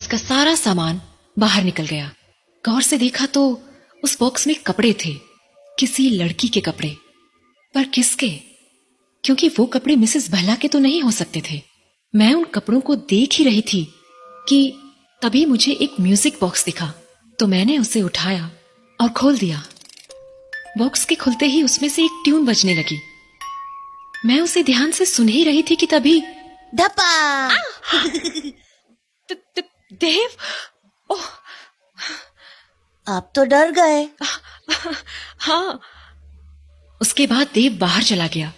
उसका सारा सामान बाहर निकल गया। गौर से देखा तो उस बॉक्स में कपड़े थे, किसी लड़की के कपड़े। पर किसके? क्योंकि वो कपड़े मिसेस बहला के तो नहीं हो सकते थे। मैं उन कपड़ों को देख ही रही थी कि तभी मुझे एक म्यूजिक बॉक्स दिखा, तो मैंने उसे उठाया और खोल दिया। बॉक्स के खुलते ही उसमें से एक ट्यून बजने लगी। मैं उसे ध्यान से सुन ही रही थी कि तभी धपा। देव! ओह! आप तो डर गए। हाँ। उसके बाद देव बाहर चला गया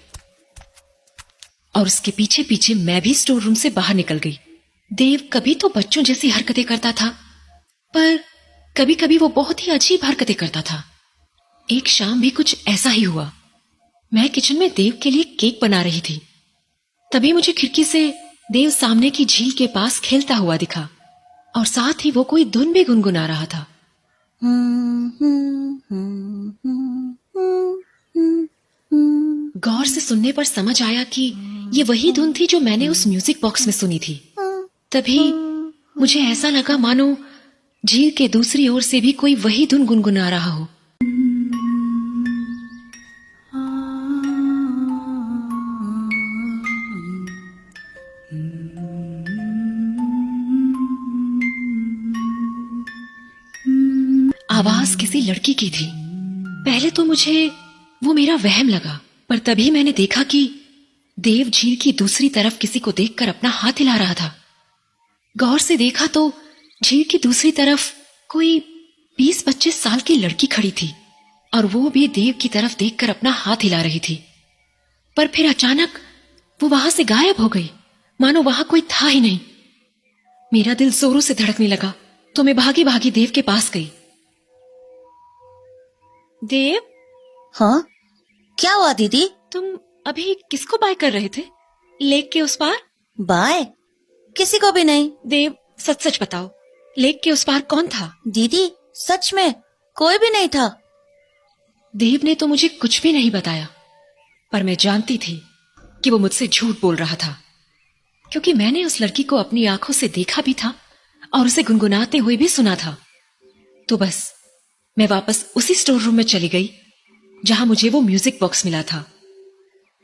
और उसके पीछे पीछे मैं भी स्टोर रूम से बाहर निकल गई। देव कभी तो बच्चों जैसी हरकतें करता था, पर कभी कभी वो बहुत ही अजीब हरकतें करता था। एक शाम भी कुछ ऐसा ही हुआ। मैं किचन में देव के लिए केक बना रही थी, तभी मुझे खिड़की से देव सामने की झील के पास खेलता हुआ दिखा और साथ ही वो कोई धुन भी गुनगुना रहा था। गौर से सुनने पर समझ आया कि ये वही धुन थी जो मैंने उस म्यूजिक बॉक्स में सुनी थी। तभी मुझे ऐसा लगा मानो झील के दूसरी ओर से भी कोई वही धुन गुनगुना रहा हो। आवाज किसी लड़की की थी। पहले तो मुझे वो मेरा वहम लगा, पर तभी मैंने देखा कि देव झील की दूसरी तरफ किसी को देखकर अपना हाथ हिला रहा था। गौर से देखा तो झील की दूसरी तरफ कोई 20-25 साल की लड़की खड़ी थी और वो भी देव की तरफ देखकर अपना हाथ हिला रही थी। पर फिर अचानक वो वहां से गायब हो गई, मानो वहां कोई था ही नहीं। मेरा दिल जोरों से धड़कने लगा तो मैं भागी भागी देव के पास गई। देव! हाँ, क्या हुआ दीदी? तुम अभी किसको बाय कर रहे थे? लेक के उस पार? बाय? किसी को भी नहीं। देव, सच सच बताओ, लेक के उस पार कौन था? दीदी सच में कोई भी नहीं था। देव ने तो मुझे कुछ भी नहीं बताया, पर मैं जानती थी कि वो मुझसे झूठ बोल रहा था, क्योंकि मैंने उस लड़की को अपनी आंखों से देखा भी था और उसे गुनगुनाते हुए भी सुना था। तो बस मैं वापस उसी स्टोर रूम में चली गई जहां मुझे वो म्यूजिक बॉक्स मिला था।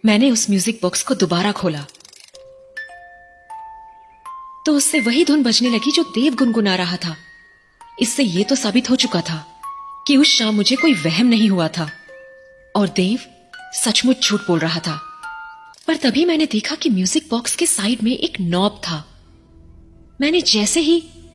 मैंने उस म्यूजिक बॉक्स को दोबारा खोला तो उससे वही धुन बजने लगी जो देव गुनगुना रहा था। इससे ये तो साबित हो चुका था कि उस शाम मुझे कोई वहम नहीं हुआ था और देव सचमुच झूठ बोल रहा था। पर तभी मैंने देखा कि म्यूजिक बॉक्स के साइड में एक नॉब था। मैंने जैसे ही